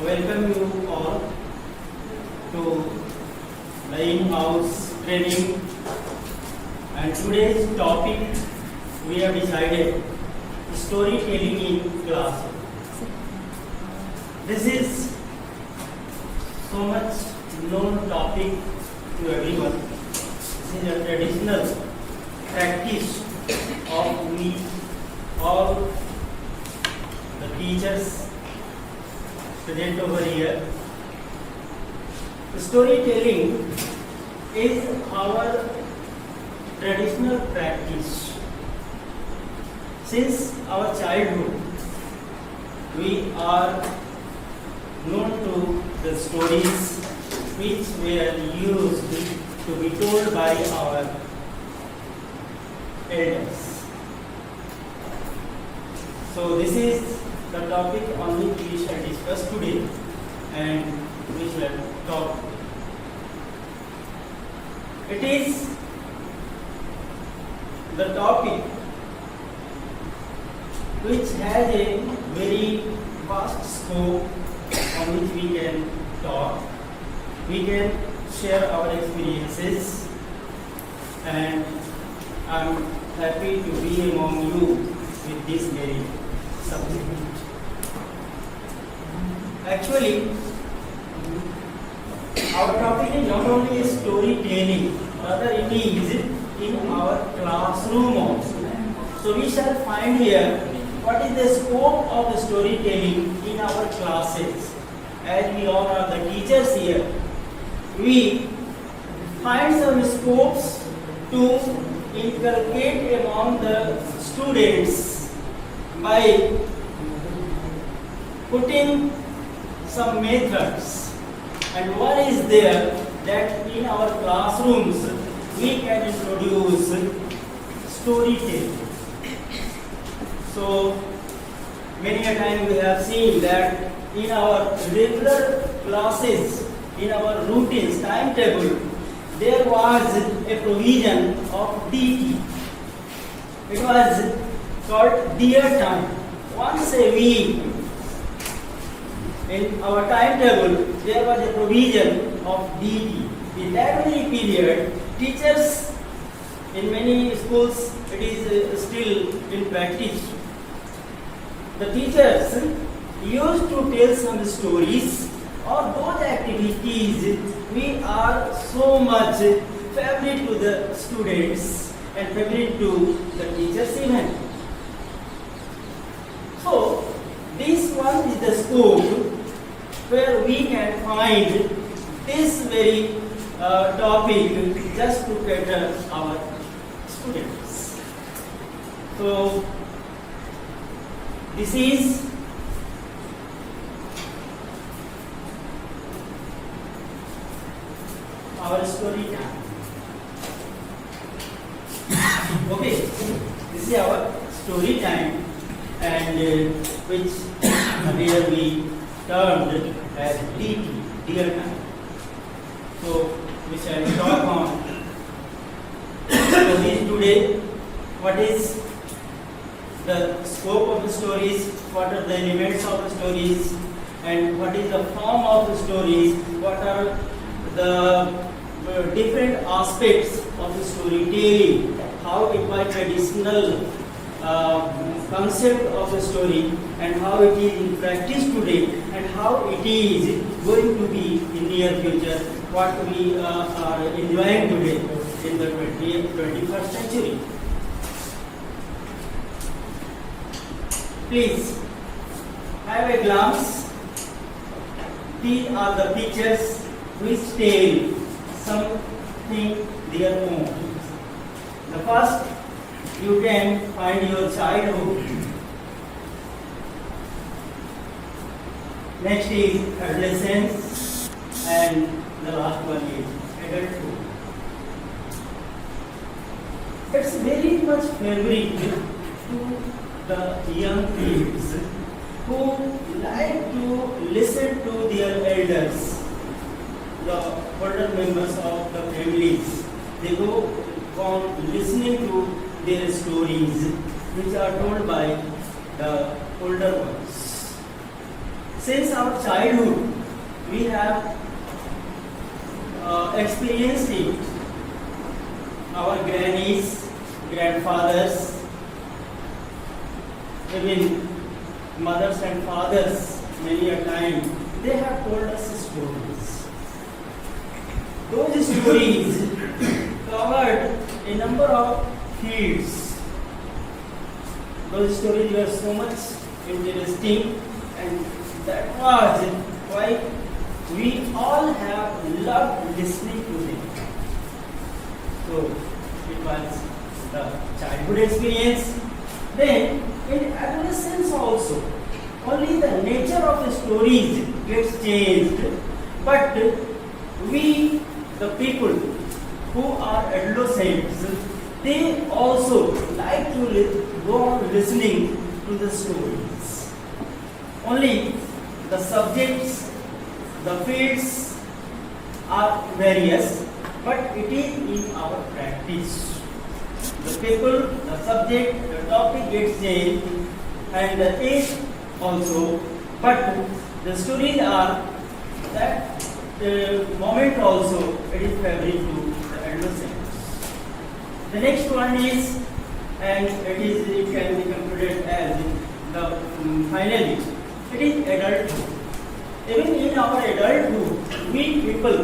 welcome you all to the in-house training, and today's topic we have decided storytelling in class. This is so much known topic to everyone. This is a traditional practice of we all the teachers present over here. Storytelling is our traditional practice. Since our childhood, we are known to the stories which were used to be told by our elders. So this is the topic on which we shall discuss today, and we shall talk. It is the topic which has a very vast scope on which we can talk. We can share our experiences, and I am happy to be among you with this very subject. Actually, our topic is not only storytelling, rather it is in our classroom also. So we shall find here what is the scope of the storytelling in our classes. As we all are the teachers here, we find some scopes to inculcate among the students by putting some methods, and one is there that in our classrooms we can introduce storytelling. So many a time we have seen that in our regular classes, in our routines, timetable, there was a provision of DT. It was called dear time. Once a week, in our timetable, there was a provision of DT. In that very period, teachers in many schools, it is still in practice. The teachers used to tell some stories or those activities we are so much favorite to the students and favorite to the teachers even. So, this one is the scope where we can find this very topic just to cater our students. So, this is our story time. Okay, this is our story time, and which here we termed as DT, dear time. So we shall talk on stories today. What is the scope of the stories? What are the elements of the stories? And what is the form of the stories? What are the different aspects of the storytelling? How it was traditional concept of the story, and how it is in practice today, and how it is going to be in near future, what we are enjoying today in the 21st century. Please have a glance. These are the pictures which tell something their own. The first, you can find your childhood. Next is adolescence, and the last one is adulthood. It's very much favorite to the young kids who like to listen to their elders, the older members of the families. They go on listening to their stories which are told by the older ones. since our childhood, we have experienced it. Our grannies, grandfathers, even mothers and fathers, many a time, they have told us stories. Those stories covered a number of fields. Those stories were so much interesting, and that was why we all have loved listening to them. So it was the childhood experience. Then in adolescence also, only the nature of the stories gets changed, but we, the people who are adolescents, they also like to go on listening to the stories. Only the subjects, the fields are various, but it is in our practice. The people, the subject, the topic gets changed, and the age also, but the stories are that moment also it is favorite to the adolescents. The next one is, and it can be concluded as the finally, it is adulthood. Even in our adulthood, we people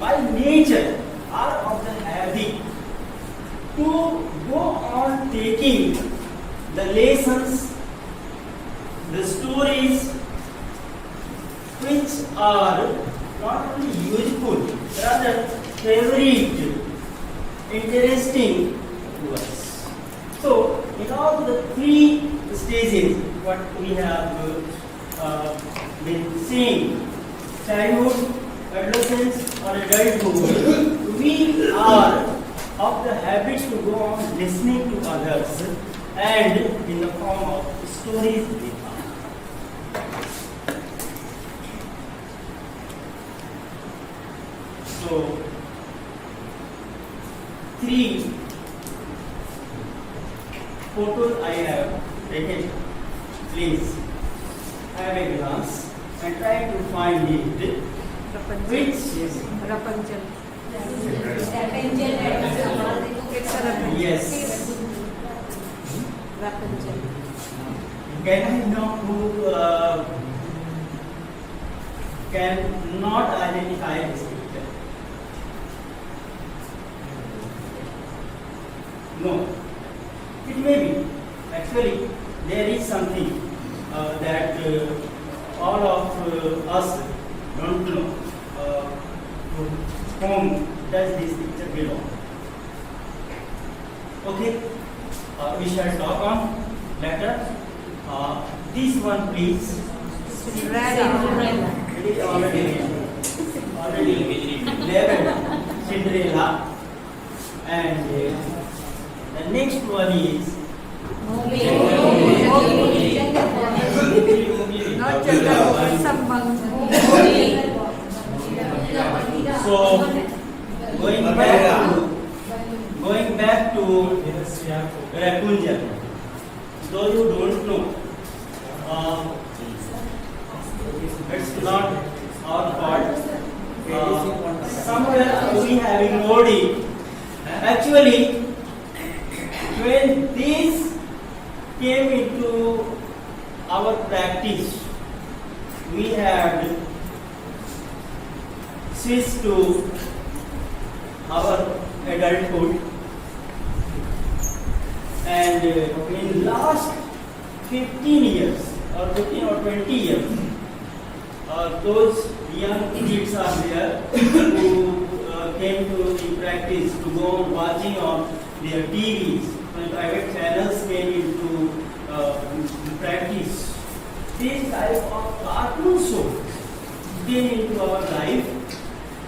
by nature are of the habit to go on taking the lessons, the stories which are not only useful, rather favorite, interesting to us. So, in all the three stages, what we have been seeing, childhood, adolescence, or adulthood, we are of the habit to go on listening to others, and in the form of stories we are. So, three photos I have taken. Please have a glance and try to find it. Which is Rapunzel. yes. Rapunzel. Can I know who can not identify this picture? No. It may be. Actually, there is something that all of us don't know. Whom does this picture belong? Okay, we shall talk on later. This one, please. Cinderella. It is already labeled Cinderella, and the next one is Not just some so going back to Rapunzel. Those who don't know, it's not our fault. Somewhere we have ignored it. Actually, when this came into our practice, we had switched to our adulthood, and in last 15 years or 15 or 20 years, those young kids are there who came to the practice to go on watching on their TVs. When private channels came into practice, this type of cartoon shows came into our life,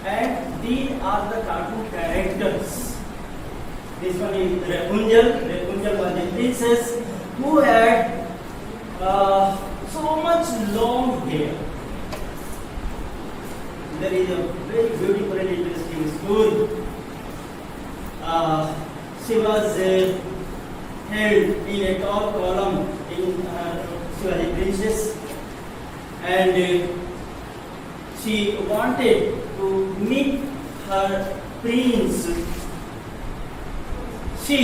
and these are the cartoon characters. This one is Rapunzel. Rapunzel was a princess who had so much long hair. There is a very beautiful and interesting story. She was held in a tall column. She was a princess, and she wanted to meet her prince. She,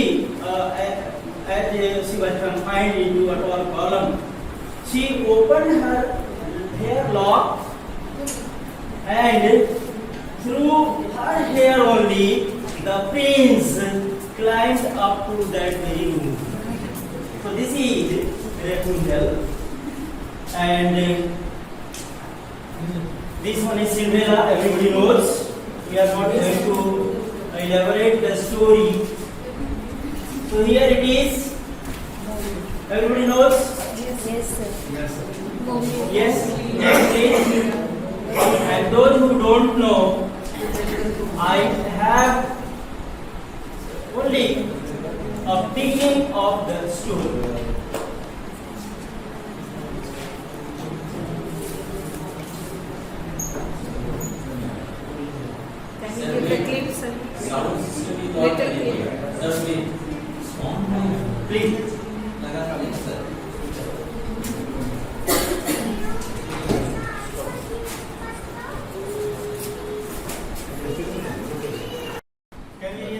as she was confined into a tall column, she opened her hair lock and through her hair only the prince climbed up to that very room. So this is Rapunzel, and this one is Cinderella. Everybody knows. We are not going to elaborate the story. So here it is. Everybody knows. Yes, sir. Yes. Next is, and those who don't know, I have only a beginning of the story. Can you give the clip, sir? Little clip. Please.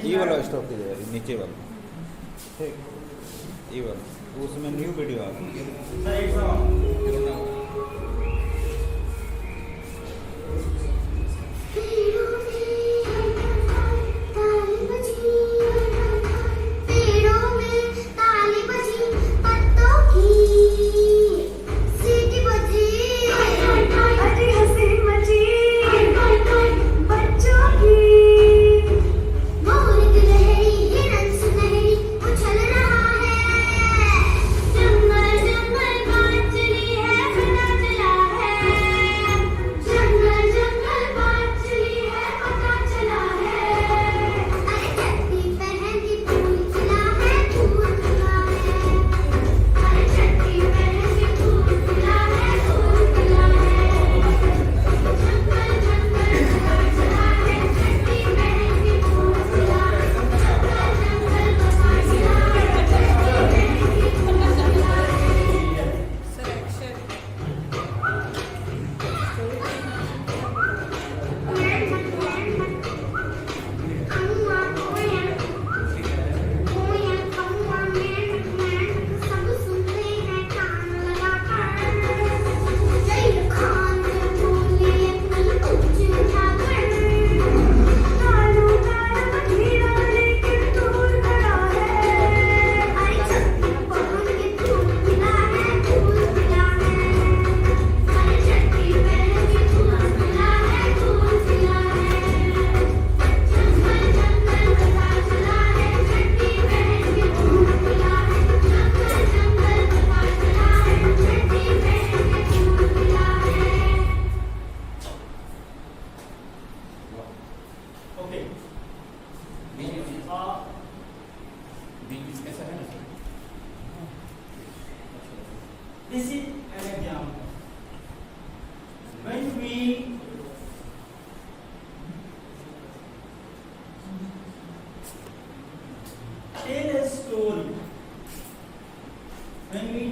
ये वाला stop कीजिए, नीचे वाला ठीक, ये वाला उसमें new video आ गई। Sir, it's on. पेड़ों में ताली बजी, पत्तों की सीटी बजी, अरे हंसी मची, बच्चों की मोर की लहरी, हिरन सुनहरी उछल रहा है, जंगल जंगल बात चली है, पता चला है, जंगल जंगल बात चली है, पता चला है, अरे चट्टी पहन की फूल खिला है, फूल खिला है, अरे चट्टी पहन की फूल खिला है, फूल खिला है, जंगल जंगल पता चला है, चट्टी पहन की फूल खिला है, जंगल जंगल पता चला है, चट्टी पहन की फूल खिला है। Sir, action. Okay. This is an example. When we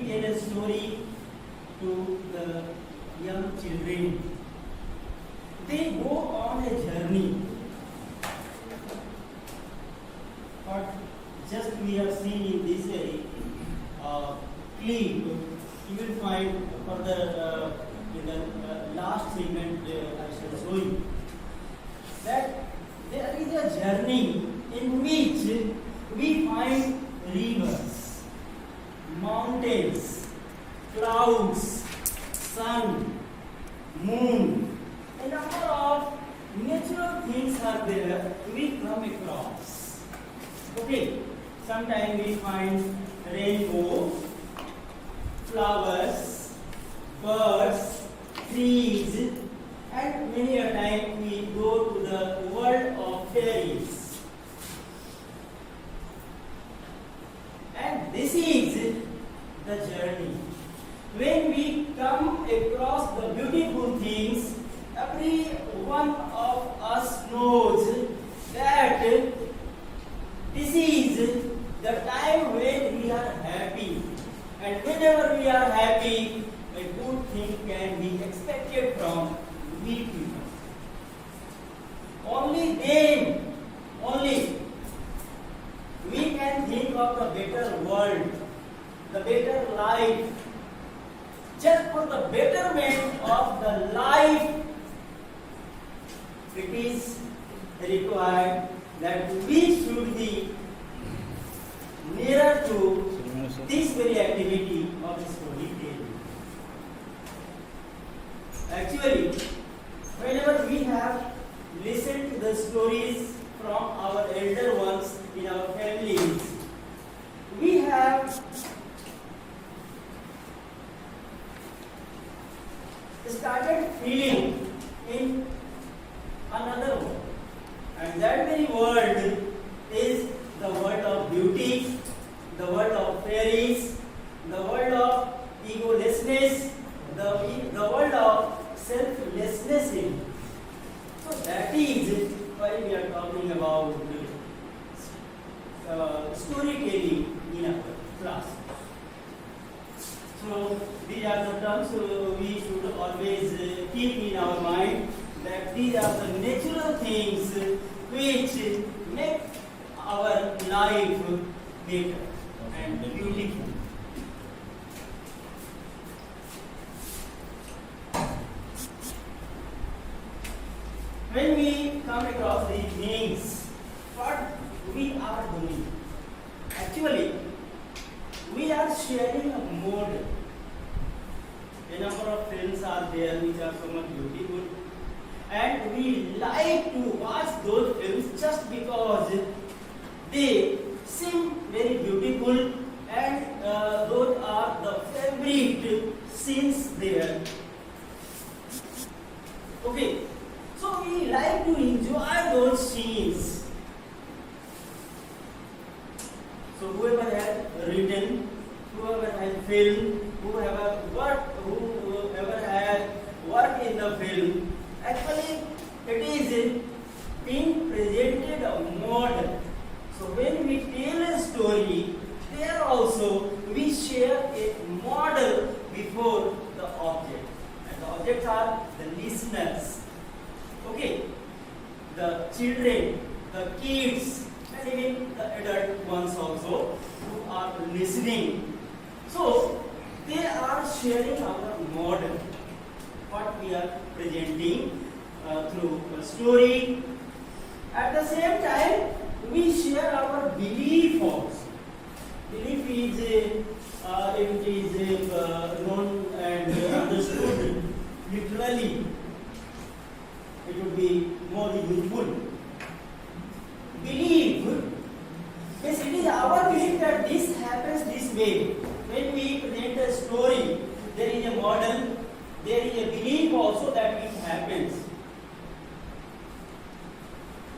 tell a story, to the young children, they go on a journey. But just we have seen in this clip, you will find further in the last segment I shall show you that there is a journey in which we find rivers, mountains, clouds, sun, moon, a number of natural things are there we come across. Okay, sometimes we find rainbow, flowers, birds, trees, and many a time we go to the world of fairies. And this is the journey. When we come across the beautiful things, every one of us knows that this is the time when we are happy. And whenever we are happy, a good thing can be expected from we people. Only then, only we can think of the better world, the better life. Just for the betterment of the life, it is required that we should be nearer to this very activity of storytelling. Actually, whenever we have listened to the stories from our elder ones in our families, we have started feeling in another world. And that very world is the world of beauty, the world of fairies, the world of egolessness, the world of selflessness. So that is why we are talking about storytelling in our class. So these are the terms we should always keep in our mind, that these are the natural things which make our life better and beautiful. When we come across these things, what we are doing? Actually, we are sharing a mode. A number of films are there which are so much beautiful, and we like to watch those films just because they seem very beautiful, and those are the favorite scenes there. Okay, so we like to enjoy those scenes. So whoever has written, whoever has filmed, whoever has worked in the film, actually it is being presented a model. So when we tell a story, there also we share a model before the object. And the objects are the listeners. Okay, the children, the kids, and even the adult ones also who are listening. So they are sharing our model, what we are presenting through a story. At the same time, we share our belief also. Belief is, if it is known and understood literally, it would be more useful. Belief is, it is our belief that this happens this way. When we present a story, there is a model, there is a belief also that it happens.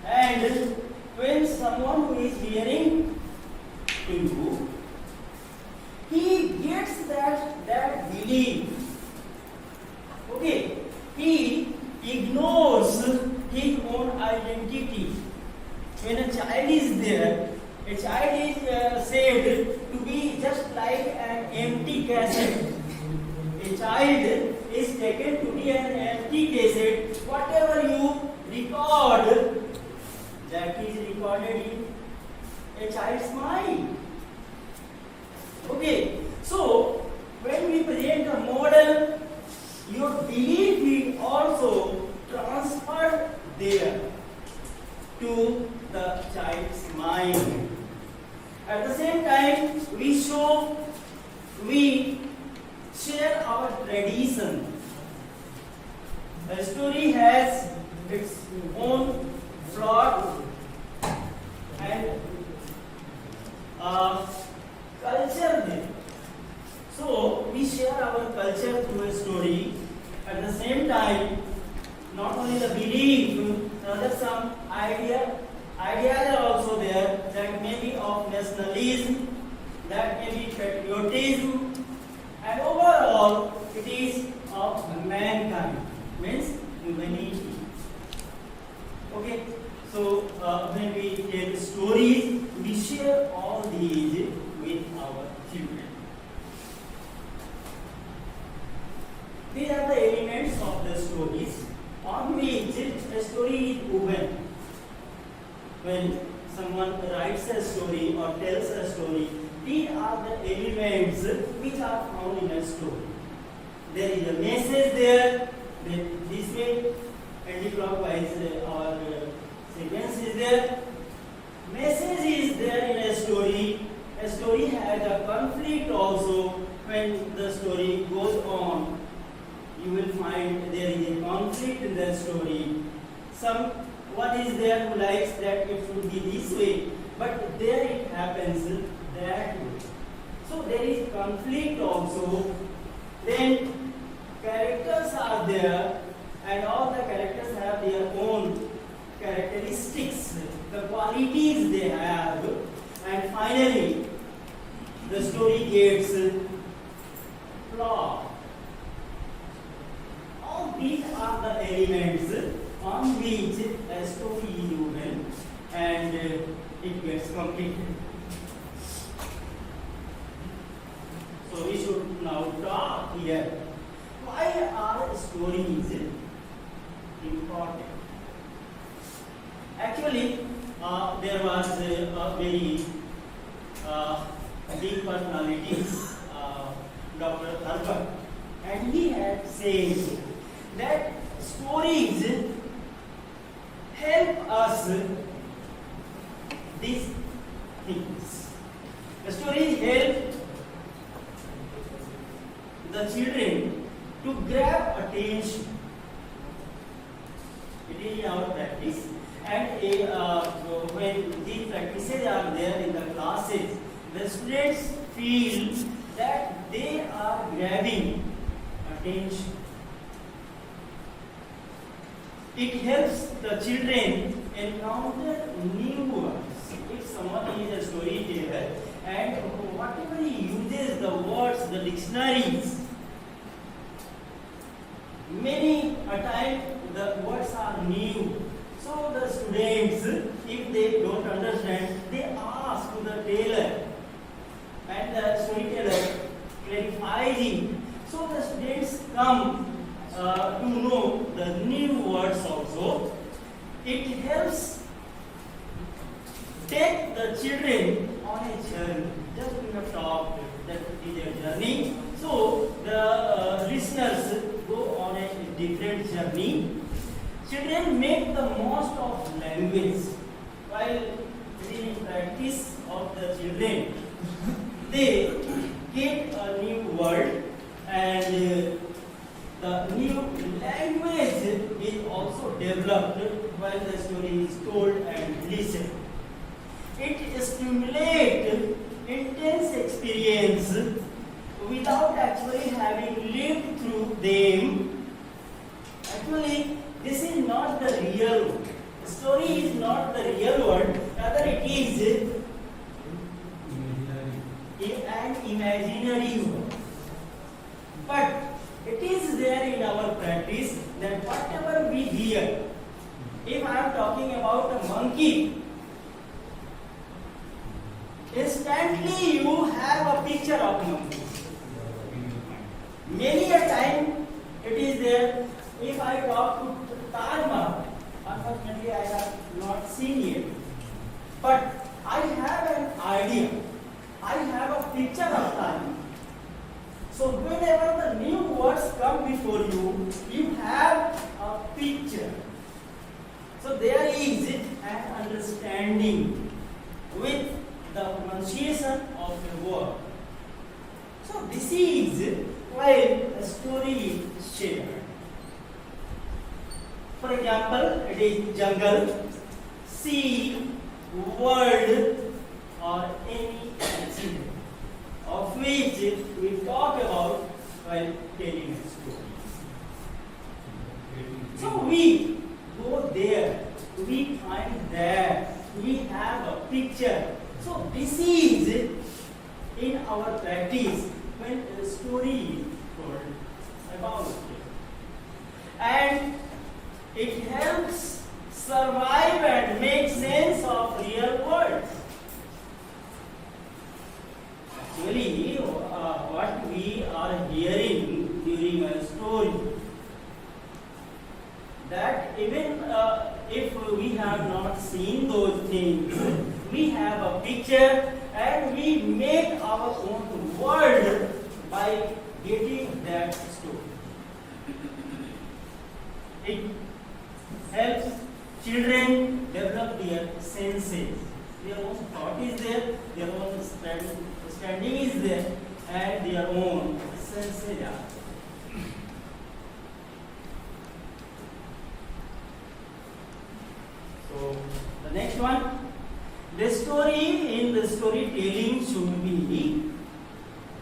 And when someone who is hearing to you, he gets that belief. Okay, he ignores his own identity. When a child is there, a child is said to be just like an empty cassette. A child is taken to be an empty cassette. Whatever you record, that is recorded in a child's mind. Okay, so when we present a model, your belief is also transferred there to the child's mind. At the same time, we share our tradition. The story has its own plot and culture there. So we share our culture through a story. At the same time, not only the belief, rather some ideas are also there, that may be of nationalism, that may be patriotism, and overall it is of mankind, means humanity. Okay, so when we tell stories, we share all these with our children. These are the elements of the stories on which a story is woven. When someone writes a story or tells a story, these are the elements which are found in a story. There is a message there, then this way, anti-clockwise or sequence is there. Message is there in a story. A story has a conflict also. When the story goes on, you will find there is a conflict in the story. Someone is there who likes that it should be this way, but there it happens that way. So there is conflict also. Then characters are there, and all the characters have their own characteristics, the qualities they have, and finally the story gets plot. All these are the elements on which a story is woven and it gets completed. So we should now talk here. Why are stories important? Actually, there was a very big personality, Dr. Arban, and he had said that stories help us these things. The stories help the children to grab attention. It is in our practice, and when these practices are there in the classes, the students feel that they are grabbing attention. It helps the children encounter new words. If someone is a storyteller and whatever he uses, the words, the dictionaries, many a time the words are new. So the students, if they don't understand, they ask to the tailor, and the storyteller clarifies it. So the students come to know the new words also. It helps take the children on a journey. Just we have talked that it is a journey. So the listeners go on a different journey. Children make the most of language while in practice of the children. They get a new word, and the new language is also developed while the story is told and listened. It stimulates intense experience without actually having lived through them. Actually, this is not the real world. The story is not the real world, rather it is an imaginary world. But it is there in our practice that whatever we hear, if I am talking about a monkey, instantly you have a picture of monkey. Many a time it is there. If I talk to Taj Mahal, unfortunately I have not seen it, but I have an idea. I have a picture of Taj Mahal. So whenever the new words come before you, you have a picture. So there is an understanding with the pronunciation of the word. So this is why a story is shared. For example, it is jungle, sea, world, or any accident of which we talk about while telling a story. So we go there, we find that we have a picture. So this is in our practice when a story is told about it. And it helps survive and make sense of real words. Actually, what we are hearing during a story means we have a picture and we make our own world by getting that story. It helps children develop their senses. Their own thought is there, their own standing is there, and their own senses are. So the next one, the story in the storytelling should be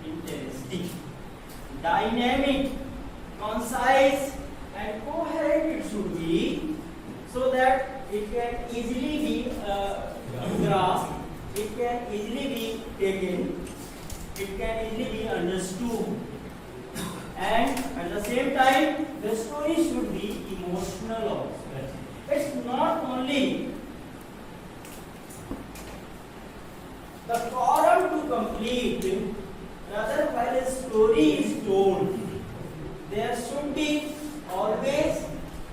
interesting, dynamic, concise, and coherent. It should be so that it can easily be grasped, it can easily be taken, it can easily be understood, and at the same time, the story should be emotional also. It's not only the forum to complete, rather while a story is told, there should be always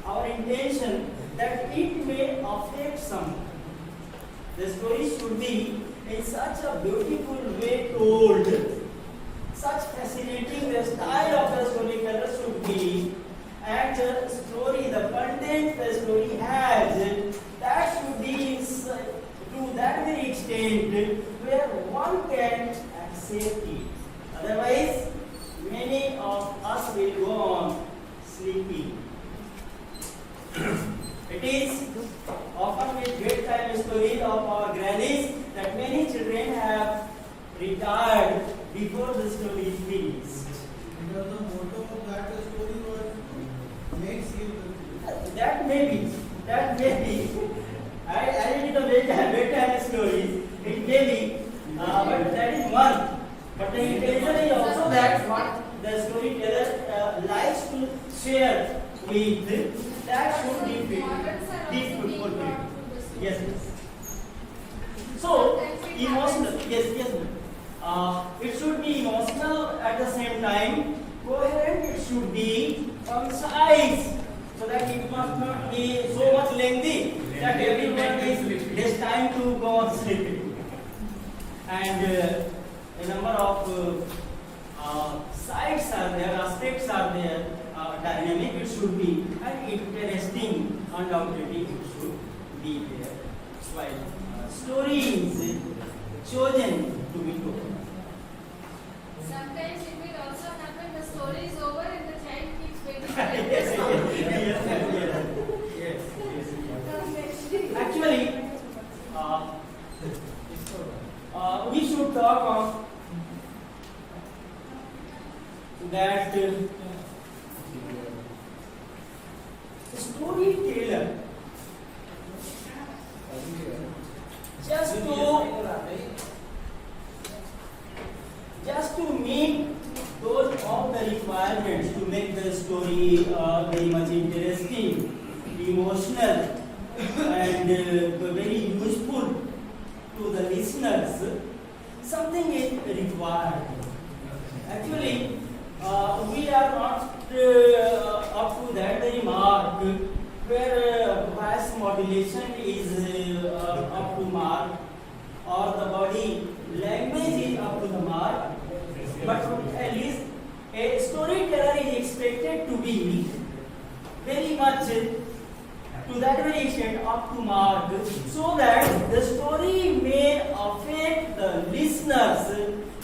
our intention that it may affect someone. The story should be in such a beautiful way told, such fascinating the style of the storyteller should be, and the story, the content the story has, that should be to that very extent where one can accept it. Otherwise, many of us will go on sleeping. It is often with bedtime stories of our grannies that many children have retired before the story is finished. Because the motto of that story was makes you. That may be. I read the bedtime stories. It may be, but that is one. But the intention is also that what the storyteller likes to share with, that should be fulfilled. Yes. So emotional. Yes. It should be emotional at the same time. Coherent. It should be concise, so that it must not be so much lengthy that everyone is destined to go on sleeping. And a number of sides are there, aspects are there. Dynamic it should be, and interesting, undoubtedly it should be there. While story is chosen to be told. Sometimes it will also happen the story is over and the child keeps waiting. Yes. Actually, we should talk of that storyteller just to meet those all the requirements to make the story very much interesting, emotional, and very useful to the listeners. Something is required. Actually, we are not up to that very mark where voice modulation is up to mark, or the body language is up to the mark, but at least a storyteller is expected to be very much to that very extent up to mark, so that the story may affect the listeners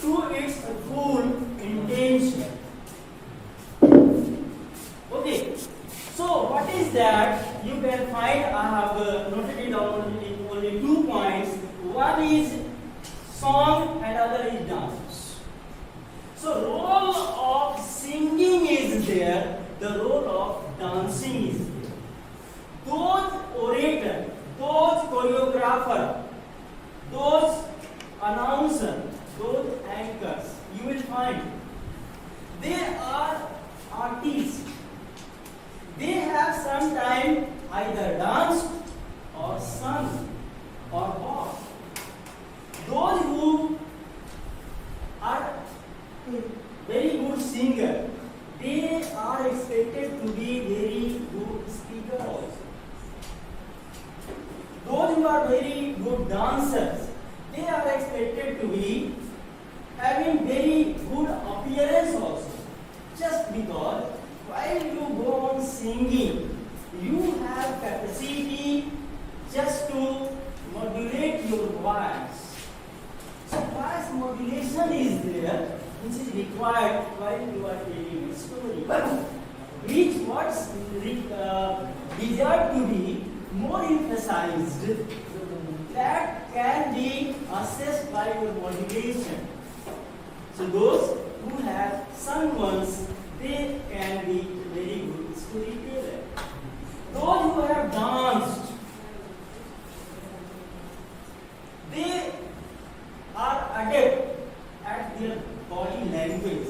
to its full intention. Okay, so what is that? You can find, I have noted it down in only 2 points. One is song and other is dance. So role of singing is there, the role of dancing is there. Those orators, those choreographers, those announcers, those anchors, you will find they are artists. They have sometime either danced or sung or walked. Those who are very good singer, they are expected to be very good speaker also. Those who are very good dancers, they are expected to be having very good appearance also. Just because while you go on singing, you have capacity just to modulate your voice. So voice modulation is there, which is required while you are telling a story. Which what's desired to be more emphasized, that can be assessed by your modulation. So those who have sung once, they can be very good storyteller. Those who have danced, they are adept at their body language.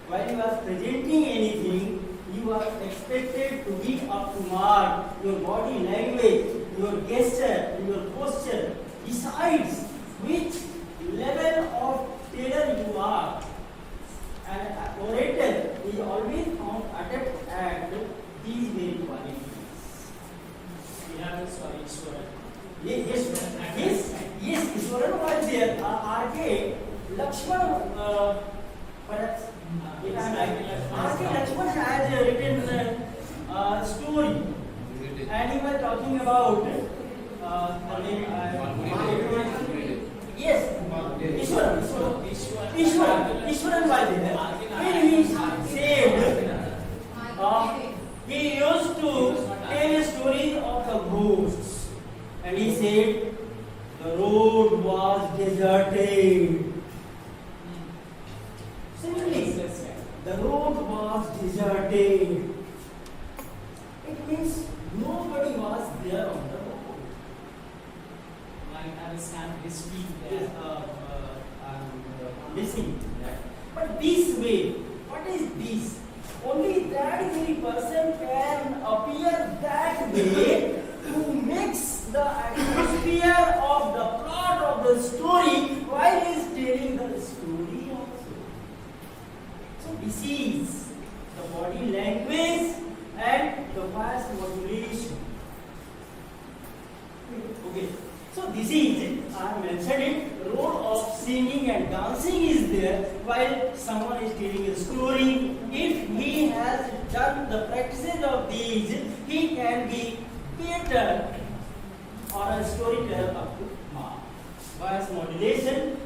While you are presenting anything, you are expected to be up to mark. Your body language, your gesture, your posture decides which level of teller you are. An orator is always found adept at these very qualities. We have this for Ishwaran. Yes, Ishwaran was there. R.K. Lakshman, perhaps, if I am right, R.K. Lakshman has written a story, and he was talking about yes, Ishwaran was there. When he said he used to tell a story of the ghosts, and he said the road was deserted. Similarly, the road was deserted. It means nobody was there on the road. I understand his speak there. I'm missing that. But this way, what is this? Only that very person can appear that way to mix the atmosphere of the plot of the story while he is telling the story also. So this is the body language and the voice modulation. Okay. So this is, I mentioned it, role of singing and dancing is there while someone is telling a story. If he has done the practices of these, he can be better or a storyteller up to mark. Voice modulation,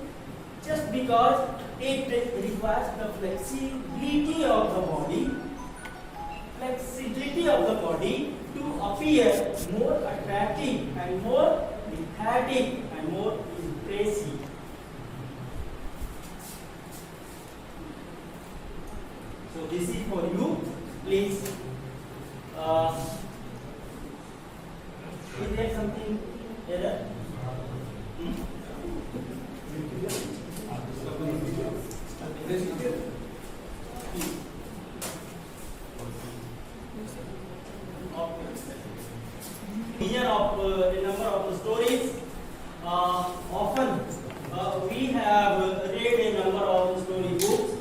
just because it requires the flexibility of the body to appear more attractive and more emphatic and more impressive. So this is for you. Please. Is there something error? Here of a number of stories. Often we have read a number of story books.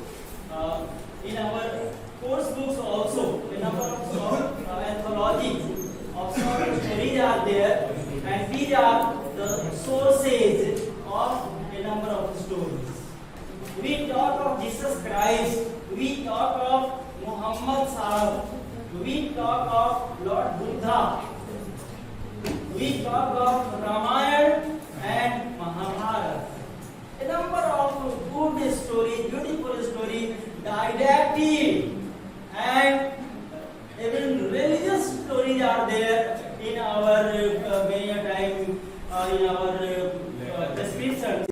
In our course books also, a number of anthologies of short stories are there, and these are the sources of a number of stories. We talk of Jesus Christ, we talk of Muhammad Sahib, we talk of Lord Buddha, we talk of Ramayana and Mahabharata. A number of good stories, beautiful stories, didactic and even religious stories are there in our many a time in our description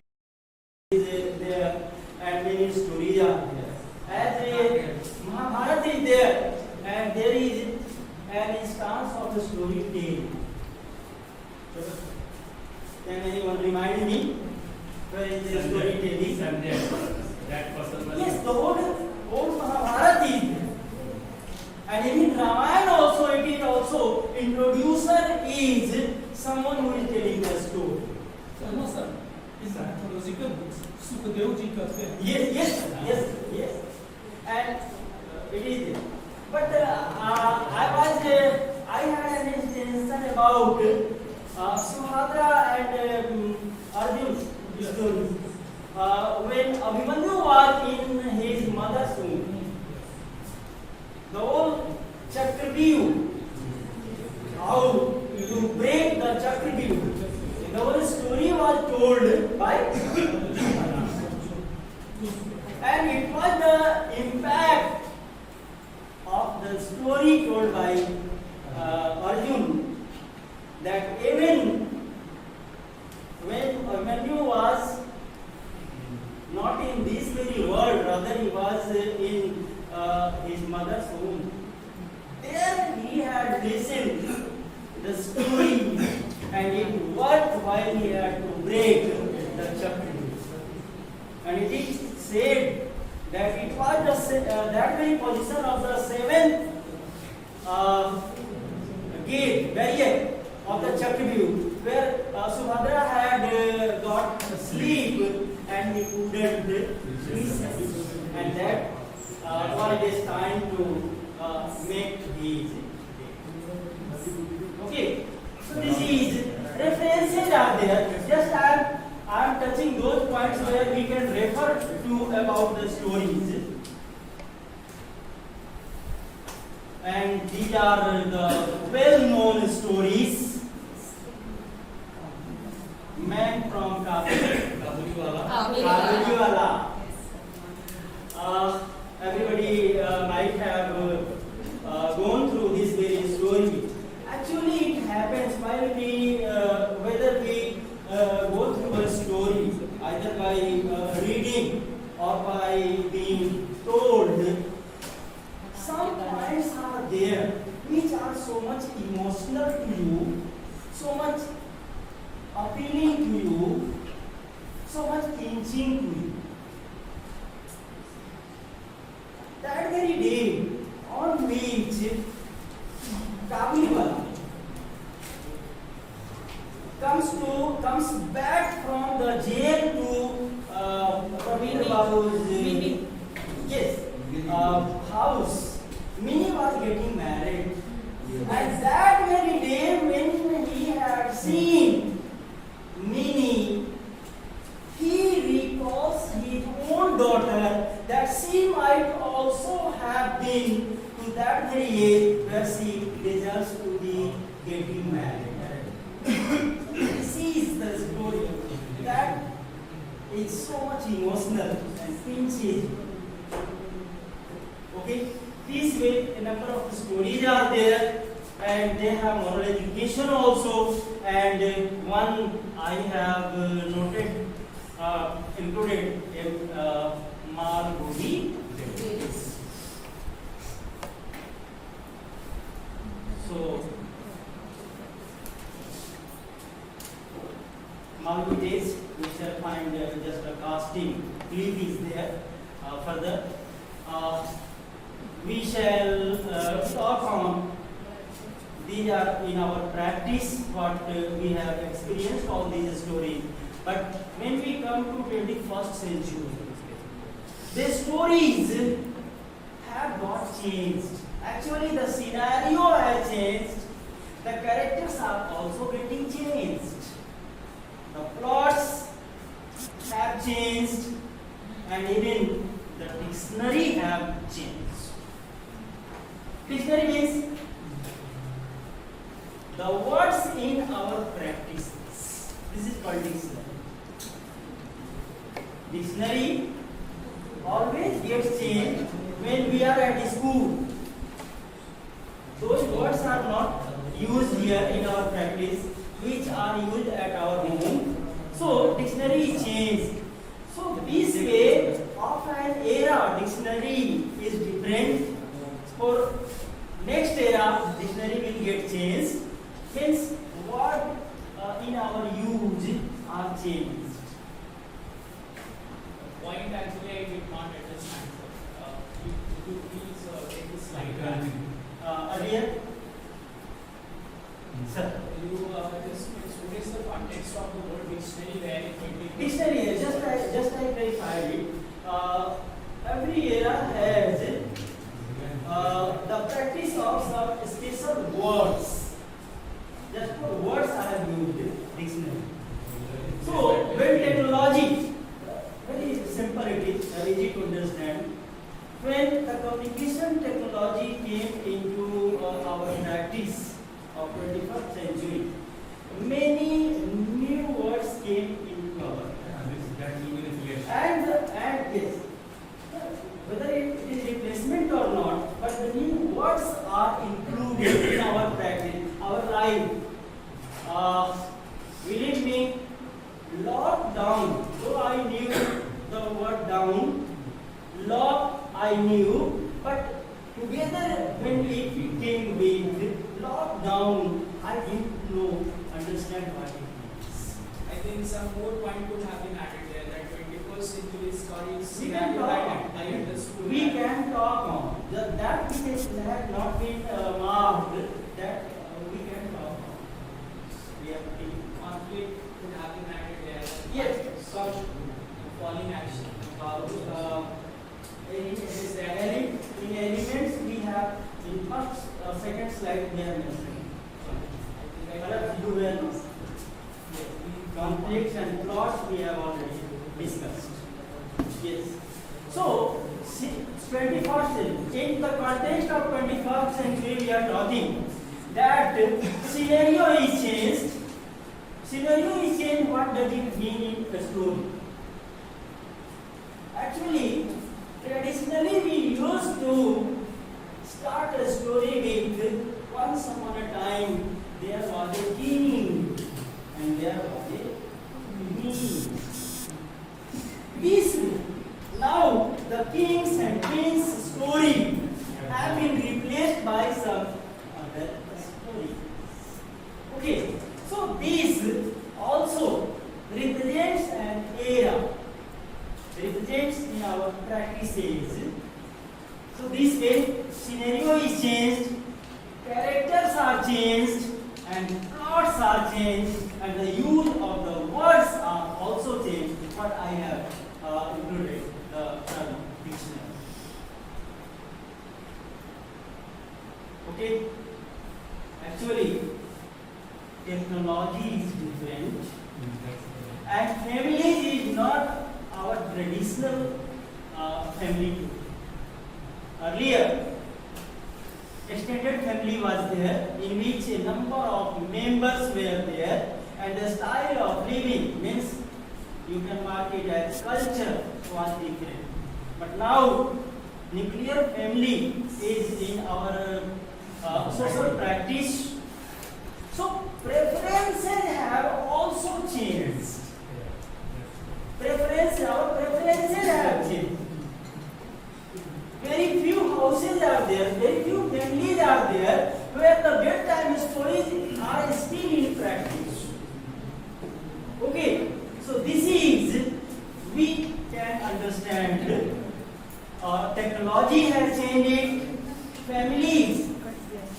is there, and many stories are there. As a Mahabharata is there, and there is an instance of the storytelling. Can anyone remind me where is the storytelling? That person was. Yes, the whole Mahabharata is there. And in Ramayana also, it is also introducer is someone who is telling the story. No, sir. It's mythological books. Sukadev ji ka hai. Yes. And it is there. But I had an instance about Subhadra and Arjun's story. When Abhimanyu was in his mother's womb, the whole Chakravyuh, how to break the Chakravyuh, the whole story was told by and it was the impact of the story told by Arjun that even when Abhimanyu was not in this very world, rather he was in his mother's womb. There he had listened the story and it worked while he had to break the chapter. And it is said that it was that very position of the seventh gate, barrier of the Chakravyuh, where Subhadra had got asleep and he couldn't listen. And that was it is time to make his day. Okay, so this is references are there. Just I am touching those points where we can refer to about the stories. And these are the well-known stories. Man from Kabuliwala. Everybody might have gone through this very story. Actually, it happens while we, whether we go through a story, either by reading or by being told. Some points are there which are so much emotional to you, so much appealing to you, so much pinching to you. That very day on which Kabuliwala comes back from the jail to Praveen Babu's house. Minnie was getting married, and that very day when he had seen Minnie, he recalls his own daughter that she might also have been to that very age where she deserves to be getting married. This is the story that is so much emotional and pinching. Okay, this way a number of stories are there and they have moral education also, and one I have noted included in Malgudi. So Malgudi days, we shall find just a casting clip is there. Further, we shall talk on. These are in our practice what we have experienced all these stories. But when we come to 21st century, the stories have got changed. Actually, the scenario has changed. The characters are also getting changed. The plots have changed, and even the dictionary have changed. Dictionary means the words in our practices. This is called dictionary. Dictionary always gets changed when we are at school. Those words are not used here in our practice, which are used at our home. So dictionary is changed. So this way of an era, dictionary is different. For next era, dictionary will get changed. Hence, what in our use are changed. Point actually I did not understand. Could you please take this slide? Earlier, sir. What is the context of the word dictionary where it will be? Dictionary, just I clarified it. Every era has the practice of some special words. Just for words I have used. when the communication technology came into our practice of 21st century, many new words came into our practice. And yes, whether it is replacement or not, but the new words are included in our practice, our life. Believe me, lockdown, though I knew the word down, lock I knew, but together when it came with lockdown, I didn't understand what it means. I think some more point could have been added there that 21st century stories We can talk. I understood. We can talk on that which has not been marked. That we can talk on. We have to. Conflict could have been added there. Yes. Such falling action. In elements we have in first second slide we have mentioned. Perhaps you will. Conflicts and plots we have already discussed. Yes. So, 21st century, in the context of 21st century, we are talking that scenario is changed. Scenario is changed. What does it mean in a story? Actually, traditionally we used to start a story with once upon a time there was a king and there was a queen. This now the kings and queens story have been replaced by some other story. Okay, so this also represents an era, represents in our practices. So this way scenario is changed, characters are changed, and plots are changed, and the use of the words are also changed. What I have included the term dictionary. Okay. Actually, technology is different, and family is not our traditional family. Earlier, extended family was there, in which a number of members were there, and the style of living means you can mark it as culture was different. But now, nuclear family is in our social practice. So preferences have also changed. Our preferences have changed. Very few houses are there, very few families are there where the bedtime stories are still in practice. Okay, so this is, we can understand technology has changed, families,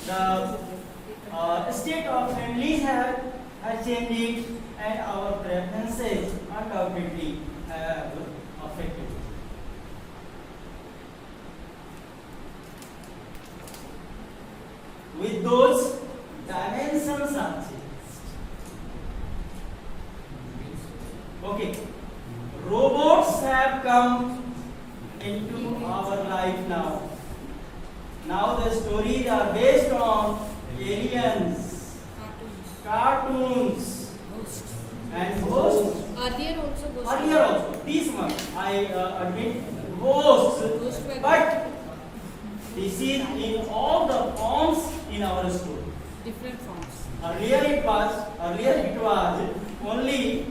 the state of families have changed, and our preferences undoubtedly have affected. With those dimensions are changed. Okay, robots have come into our life now. Now the stories are based on aliens, cartoons, and ghosts. Earlier also ghost. Earlier also, this one I admit ghosts, but this is in all the forms in our story. Different forms. Earlier it was only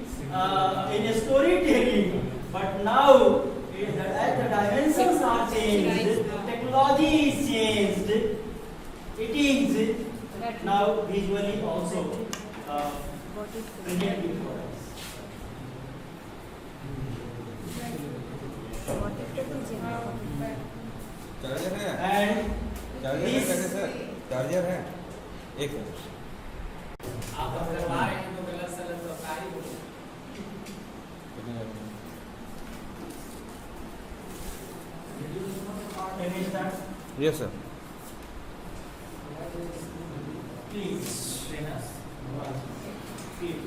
in a storytelling, but now as the dimensions are changed, technology is changed, it is now visually also presented for us. Charger है And charger है this कैसे sir charger है एक minute आप अगर आ रहे हैं तो गलत सलत तो क्या ही बोले can we start? Yes sir Please train us. Please.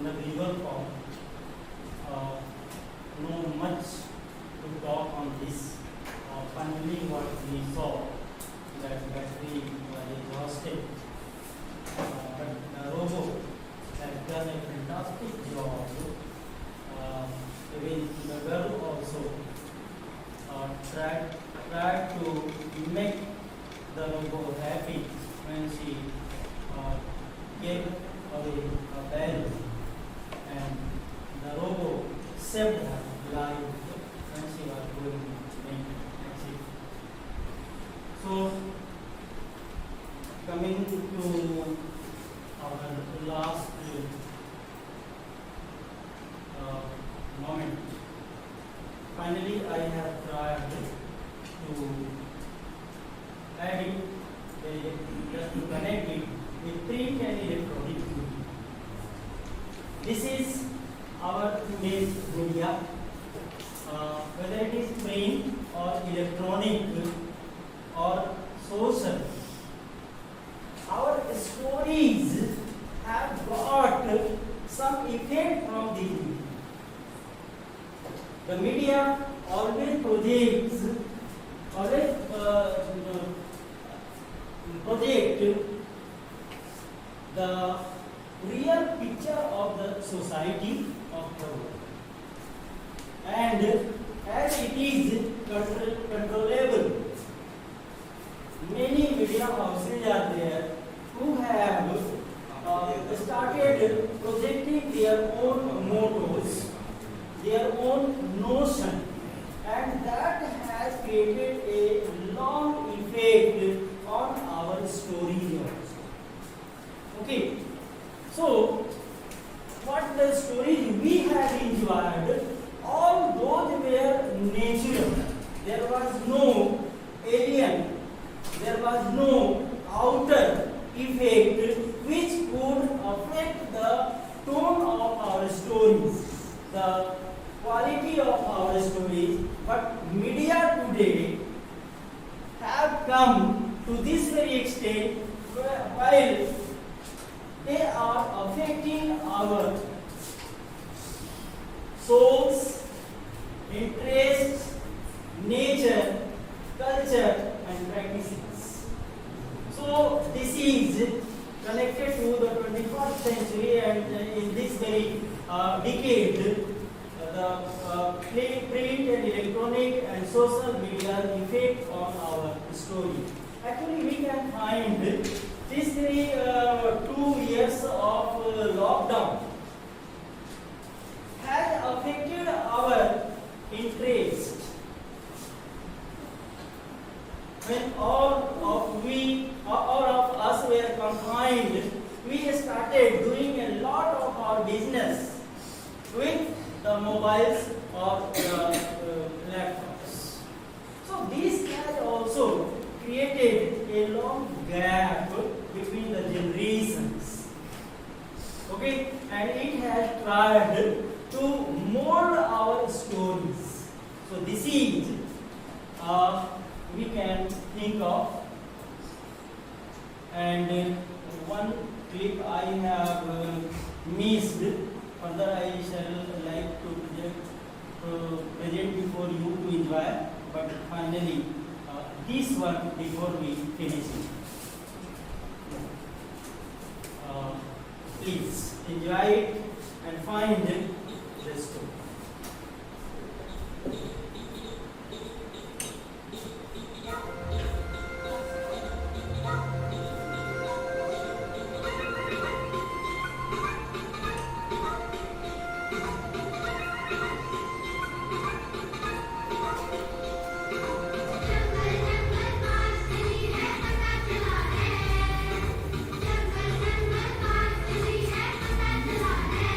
the visual form. No much to talk on this. Finally, what we saw that battery was exhausted, but the robot has done a fantastic job. Even the girl also tried to make the robot happy when she gave away a bell, and the robot saved her life when she was going to make accident. So, coming to our last moment. Finally, I have tried to add it, just to connect it with print and electronic media. This is our image media, whether it is print or electronic or social. Our stories have got some effect from the media. The media always project the real picture of the society of the world, and as it is controllable, many media houses are there who have started projecting their own mottos, their own notion, and that has created a long effect on our stories also. Okay, so what the stories we have enjoyed, all those were natural. There was no alien, there was no outer effect which could affect the tone of our stories, the quality of our stories. But media today have come to this very extent while they are affecting our souls, interests, nature, culture and practices. So this is connected to the 21st century, and in this very decade, the print and electronic and social media effect on our story. Actually, we can find this very 2 years of lockdown has affected our interest. When all of us were confined, we started doing a lot of our business with the mobiles or the laptops. So this has also created a long gap between the generations. Okay, and it has tried to mold our stories. So this is we can think of, and one clip I have missed. Further, I shall like to present before you to enjoy. But finally, this one before we finish it. Please enjoy it and find the story. जंगल जंगल पास चली है पता चला है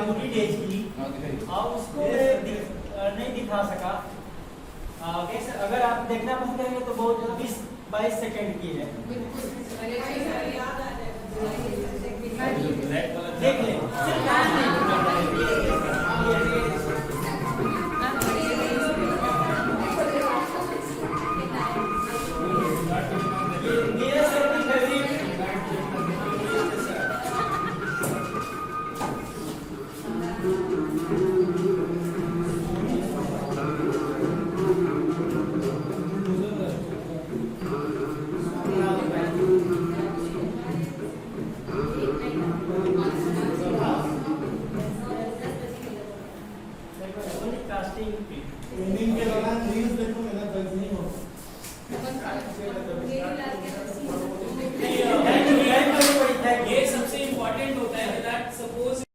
मजबूरी days की और उसको मैं नहीं दिखा सका। ओके सर, अगर आप देखना पसंद करेंगे तो बहुत 20-22 सेकंड की है, देख लें। मेरा सबकी फेवरेट कास्टिंग ट्रेनिंग के दौरान न्यूज़ देखो, मेरा दर्द नहीं होगा। मेरी लास्ट